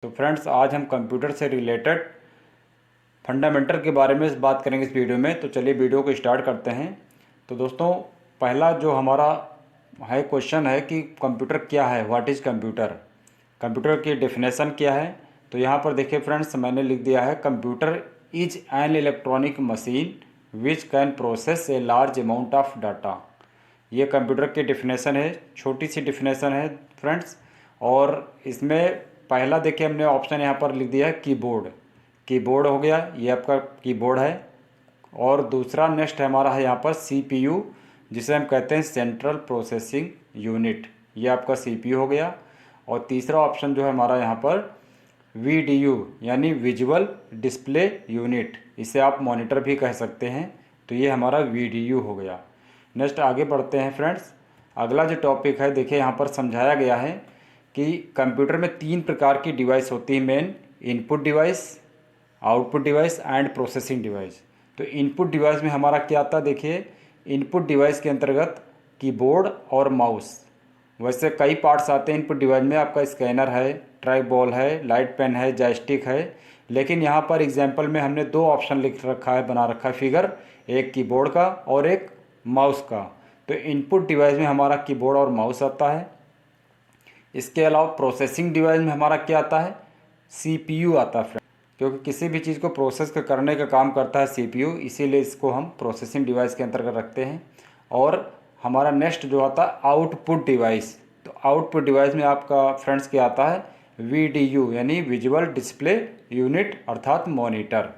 तो फ्रेंड्स, आज हम कंप्यूटर से रिलेटेड फंडामेंटल के बारे में बात करेंगे इस वीडियो में। तो चलिए वीडियो को स्टार्ट करते हैं। तो दोस्तों, पहला जो हमारा है क्वेश्चन है कि कंप्यूटर क्या है, व्हाट इज़ कंप्यूटर। कंप्यूटर की डेफिनेशन क्या है। तो यहाँ पर देखिए फ्रेंड्स, मैंने लिख दिया है computer is an electronic machine which can process a large amount of data. ये कंप्यूटर की डेफिनेशन है, छोटी सी डेफिनेशन है फ्रेंड्स। और इसमें पहला देखिए हमने ऑप्शन यहाँ पर लिख दिया है कीबोर्ड। कीबोर्ड हो गया, ये आपका कीबोर्ड है। और दूसरा नेक्स्ट हमारा है यहाँ पर सीपीयू, जिसे हम कहते हैं सेंट्रल प्रोसेसिंग यूनिट। ये आपका सीपीयू हो गया। और तीसरा ऑप्शन जो है हमारा यहाँ पर वीडीयू यानी विजुअल डिस्प्ले यूनिट, इसे आप मॉनिटर भी कह सकते हैं। तो ये हमारा वीडीयू हो गया। नेक्स्ट आगे बढ़ते हैं फ्रेंड्स। अगला जो टॉपिक है देखिए यहाँ पर समझाया गया है कि कंप्यूटर में 3 प्रकार की डिवाइस होती है main: input device, output device and processing device. तो इनपुट डिवाइस में हमारा क्या आता है, देखिए इनपुट डिवाइस के अंतर्गत कीबोर्ड और माउस। वैसे कई पार्ट्स आते हैं इनपुट डिवाइस में, आपका स्कैनर है, ट्रैक बॉल है, लाइट पेन है, जॉयस्टिक है। लेकिन यहाँ पर एग्जांपल में हमने 2 ऑप्शन लिख रखा है, बना रखा है फिगर, एक कीबोर्ड का और एक माउस का। तो इनपुट डिवाइस में हमारा कीबोर्ड और माउस आता है। इसके अलावा प्रोसेसिंग डिवाइस में हमारा क्या आता है, सीपीयू आता है, क्योंकि किसी भी चीज़ को प्रोसेस करने का काम करता है सीपीयू, इसीलिए इसको हम प्रोसेसिंग डिवाइस के अंतर्गत रखते हैं। और हमारा नेक्स्ट जो आता है आउटपुट डिवाइस। तो आउटपुट डिवाइस में आपका फ्रेंड्स क्या आता है, वीडीयू यानी विजुअल डिस्प्ले यूनिट अर्थात मॉनिटर।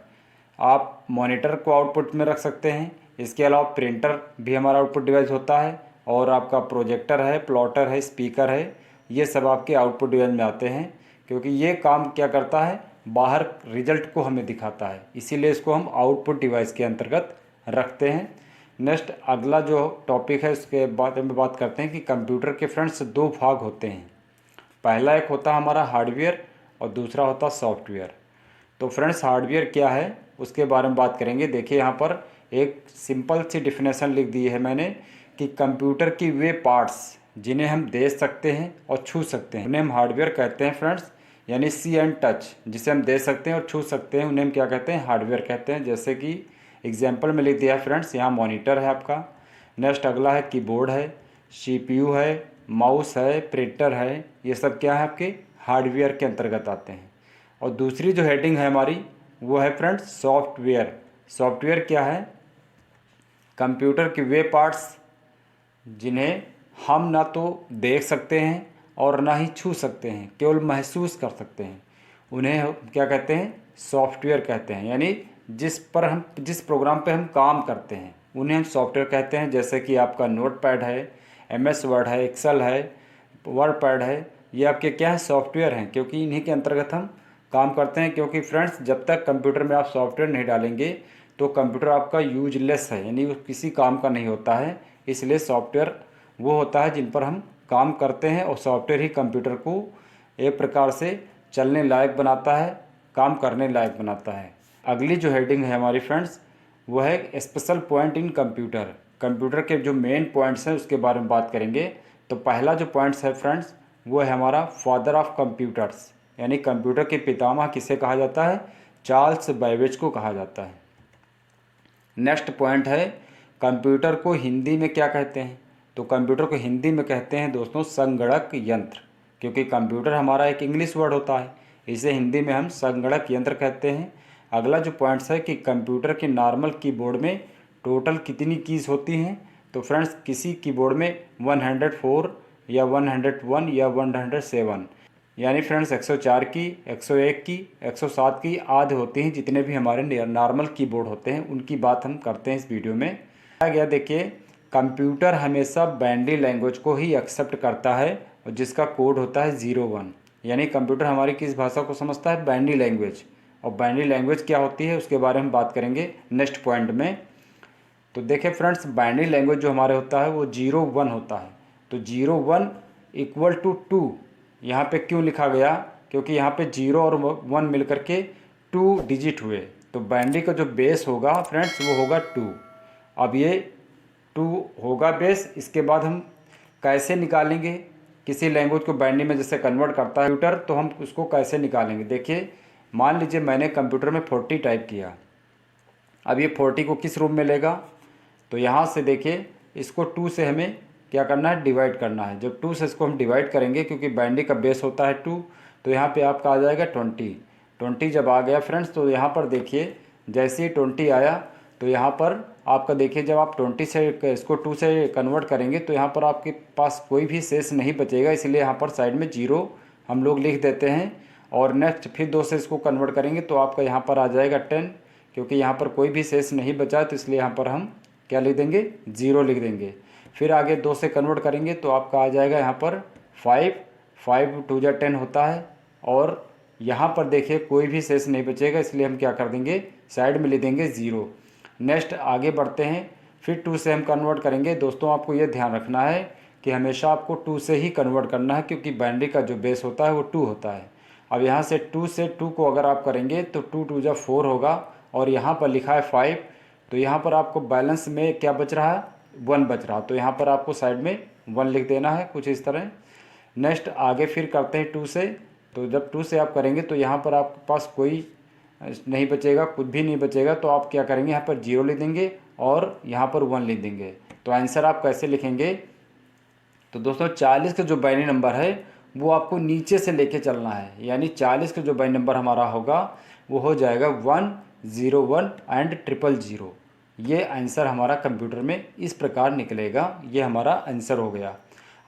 आप मॉनिटर को आउटपुट में रख सकते हैं। इसके अलावा प्रिंटर भी हमारा आउटपुट डिवाइस होता है। और आपका प्रोजेक्टर है, प्लॉटर है, स्पीकर है, ये सब आपके आउटपुट डिवाइस में आते हैं। क्योंकि ये काम क्या करता है, बाहर रिजल्ट को हमें दिखाता है, इसीलिए इसको हम आउटपुट डिवाइस के अंतर्गत रखते हैं। नेक्स्ट अगला जो टॉपिक है उसके बारे में बात करते हैं कि कंप्यूटर के फ्रेंड्स 2 भाग होते हैं। पहला एक होता है हमारा हार्डवेयर और दूसरा होता है सॉफ्टवेयर। तो फ्रेंड्स, हार्डवेयर क्या है उसके बारे में बात करेंगे। देखिए यहाँ पर एक सिंपल सी डिफिनेशन लिख दी है मैंने कि कंप्यूटर की वे पार्ट्स जिन्हें हम देख सकते हैं और छू सकते हैं उन्हें हम हार्डवेयर कहते हैं फ्रेंड्स। यानी सी एंड टच, जिसे हम देख सकते हैं और छू सकते हैं उन्हें हम क्या कहते हैं, हार्डवेयर कहते हैं। जैसे कि एग्जाम्पल में लिख दिया है फ्रेंड्स, यहाँ मॉनिटर है आपका। नेक्स्ट अगला है कीबोर्ड है, सीपीयू है, माउस है, प्रिंटर है। ये सब क्या है, आपके हार्डवेयर के अंतर्गत आते हैं। और दूसरी जो हेडिंग है हमारी वो है फ्रेंड्स सॉफ्टवेयर। सॉफ्टवेयर क्या है, कंप्यूटर के वे पार्ट्स जिन्हें हम ना तो देख सकते हैं और ना ही छू सकते हैं, केवल महसूस कर सकते हैं, उन्हें हम क्या कहते हैं, सॉफ्टवेयर कहते हैं। यानी जिस प्रोग्राम पे हम काम करते हैं उन्हें हम सॉफ्टवेयर कहते हैं। जैसे कि आपका नोटपैड है, एमएस वर्ड है, एक्सेल है, वर्ड पैड है, ये आपके क्या है, सॉफ्टवेयर हैं, क्योंकि इन्हीं के अंतर्गत हम काम करते हैं। क्योंकि फ्रेंड्स, जब तक कंप्यूटर में आप सॉफ्टवेयर नहीं डालेंगे तो कंप्यूटर आपका यूजलेस है, यानी वो किसी काम का नहीं होता है। इसलिए सॉफ्टवेयर वो होता है जिन पर हम काम करते हैं, और सॉफ्टवेयर ही कंप्यूटर को एक प्रकार से चलने लायक बनाता है, काम करने लायक बनाता है। अगली जो हेडिंग है हमारी फ्रेंड्स वो है special point in computer. Computer के जो मेन पॉइंट्स हैं उसके बारे में बात करेंगे। तो पहला जो पॉइंट्स है फ्रेंड्स वो है हमारा फादर ऑफ कंप्यूटर्स, यानी कंप्यूटर के पितामह किसे कहा जाता है, चार्ल्स बैबेज को कहा जाता है। नेक्स्ट पॉइंट है कंप्यूटर को हिंदी में क्या कहते हैं। तो कंप्यूटर को हिंदी में कहते हैं दोस्तों संगणक यंत्र, क्योंकि कंप्यूटर हमारा एक इंग्लिश वर्ड होता है, इसे हिंदी में हम संगणक यंत्र कहते हैं। अगला जो पॉइंट्स है कि कंप्यूटर के नॉर्मल कीबोर्ड में टोटल कितनी कीज़ होती हैं। तो फ्रेंड्स, किसी कीबोर्ड में 104 या 101 या 107, यानी फ्रेंड्स 104 की, 101 की, 107 की आदि होती हैं। जितने भी हमारे नॉर्मल कीबोर्ड होते हैं उनकी बात हम करते हैं इस वीडियो में। आ गया देखिए, कंप्यूटर हमेशा बाइनरी लैंग्वेज को ही एक्सेप्ट करता है और जिसका कोड होता है 01। यानी कंप्यूटर हमारी किस भाषा को समझता है, बाइनरी लैंग्वेज। और बाइनरी लैंग्वेज क्या होती है उसके बारे में बात करेंगे नेक्स्ट पॉइंट में। तो देखिए फ्रेंड्स, बाइनरी लैंग्वेज जो हमारे होता है वो 01 होता है। तो 01 इक्वल टू 2 यहाँ पे क्यों लिखा गया, क्योंकि यहाँ पे 0 और 1 मिल करके 2 डिजिट हुए। तो बाइनरी का जो बेस होगा फ्रेंड्स वो होगा 2। अब ये 2 होगा बेस, इसके बाद हम कैसे निकालेंगे किसी लैंग्वेज को बाइनरी में जैसे कन्वर्ट करता है कंप्यूटर, तो हम उसको कैसे निकालेंगे। देखिए मान लीजिए मैंने कंप्यूटर में 40 टाइप किया, अब ये 40 को किस रूप में लेगा, तो यहाँ से देखिए इसको 2 से हमें क्या करना है, डिवाइड करना है। जब 2 से इसको हम डिवाइड करेंगे, क्योंकि बाइनरी का बेस होता है 2, तो यहाँ पे आपका आ जाएगा 20 जब आ गया फ्रेंड्स, तो यहाँ पर देखिए जैसे ही 20 आया तो यहाँ पर आपका देखिए जब आप 20 से इसको 2 से कन्वर्ट करेंगे तो यहाँ पर आपके पास कोई भी शेष नहीं बचेगा, इसलिए यहाँ पर साइड में 0 हम लोग लिख देते हैं। और नेक्स्ट फिर 2 से इसको कन्वर्ट करेंगे तो आपका यहाँ पर आ जाएगा 10, क्योंकि यहाँ पर कोई भी शेष नहीं बचा, तो इसलिए यहाँ पर हम क्या लिख देंगे, 0 लिख देंगे। फिर आगे 2 से कन्वर्ट करेंगे तो आपका आ जाएगा यहाँ पर 5 2 जा 10 होता है, और यहाँ पर देखिए कोई भी शेष नहीं बचेगा, इसलिए हम क्या कर देंगे, साइड में लिख देंगे 0। नेक्स्ट आगे बढ़ते हैं, फिर 2 से हम कन्वर्ट करेंगे। दोस्तों आपको ये ध्यान रखना है कि हमेशा आपको 2 से ही कन्वर्ट करना है, क्योंकि बाइनरी का जो बेस होता है वो 2 होता है। अब यहाँ से 2 से 2 को अगर आप करेंगे तो 2 2 जा 4 होगा, और यहाँ पर लिखा है 5, तो यहाँ पर आपको बैलेंस में क्या बच रहा है, 1 बच रहा, तो यहाँ पर आपको साइड में 1 लिख देना है, कुछ इस तरह। नेक्स्ट आगे फिर करते हैं 2 से, तो जब 2 से आप करेंगे तो यहाँ पर आपके पास कोई नहीं बचेगा, कुछ भी नहीं बचेगा, तो आप क्या करेंगे, यहाँ पर 0 लिख देंगे और यहाँ पर 1 लिख देंगे। तो आंसर आप कैसे लिखेंगे, तो दोस्तों 40 का जो बाइनरी नंबर है वो आपको नीचे से लेके चलना है, यानी 40 का जो बाइनरी नंबर हमारा होगा वो हो जाएगा 101 एंड 000। ये आंसर हमारा कंप्यूटर में इस प्रकार निकलेगा, ये हमारा आंसर हो गया।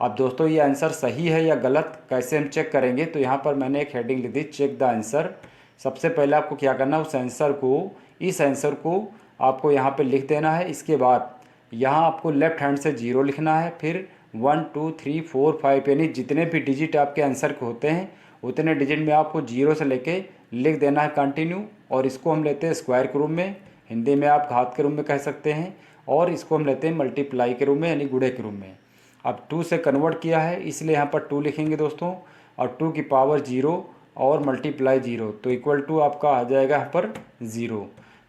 अब दोस्तों ये आंसर सही है या गलत कैसे हम चेक करेंगे, तो यहाँ पर मैंने एक हेडिंग लिख दी, चेक द आंसर। सबसे पहले आपको क्या करना है, उस आंसर को, इस आंसर को आपको यहाँ पे लिख देना है। इसके बाद यहाँ आपको लेफ्ट हैंड से 0 लिखना है, फिर 1 2 3 4 5 यानी जितने भी डिजिट आपके आंसर के होते हैं उतने डिजिट में आपको 0 से लेके लिख देना है कंटिन्यू। और इसको हम लेते हैं स्क्वायर के रूप में, हिंदी में आप घात के रूप में कह सकते हैं, और इसको हम लेते हैं मल्टीप्लाई के रूप में, यानी गुणे के रूप में। अब 2 से कन्वर्ट किया है इसलिए यहाँ पर 2 लिखेंगे दोस्तों, और 2 की पावर 0 और मल्टीप्लाई 0, तो इक्वल टू आपका आ जाएगा यहाँ पर 0,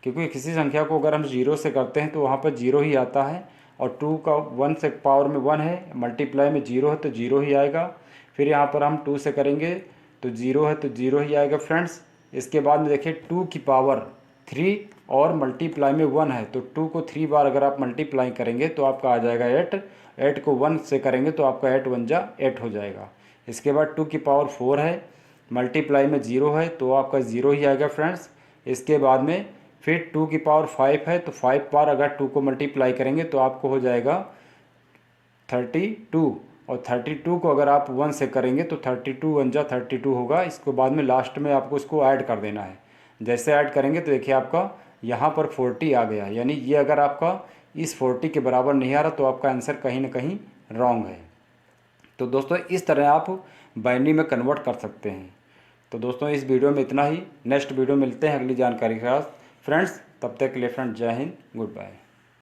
क्योंकि किसी संख्या को अगर हम 0 से करते हैं तो वहाँ पर 0 ही आता है, और 2 का 1 से पावर में 1 है, मल्टीप्लाई में 0 है तो 0 ही आएगा। फिर यहाँ पर हम 2 से करेंगे तो 0 है तो 0 ही आएगा फ्रेंड्स। इसके बाद में देखिए 2 की पावर 3 और मल्टीप्लाई में 1 है, तो 2 को 3 बार अगर आप मल्टीप्लाई करेंगे तो आपका आ जाएगा 8, 8 को 1 से करेंगे तो आपका 8 1 जा 8 हो जाएगा। इसके बाद 2 की पावर 4 है, मल्टीप्लाई में 0 है तो आपका 0 ही आएगा फ्रेंड्स। इसके बाद में फिर 2 की पावर 5 है, तो 5 बार अगर 2 को मल्टीप्लाई करेंगे तो आपको हो जाएगा 32, और 32 को अगर आप 1 से करेंगे तो 32 1 जा 32 होगा। इसके बाद में लास्ट में आपको इसको ऐड कर देना है। जैसे ऐड करेंगे तो देखिए आपका यहाँ पर 40 आ गया, यानी ये अगर आपका इस 40 के बराबर नहीं आ रहा तो आपका आंसर कहीं ना कहीं रॉन्ग है। तो दोस्तों इस तरह आप बाइनरी में कन्वर्ट कर सकते हैं। तो दोस्तों इस वीडियो में इतना ही, नेक्स्ट वीडियो मिलते हैं अगली जानकारी के साथ फ्रेंड्स। तब तक के लिए फ्रेंड्स जय हिंद, गुड बाय।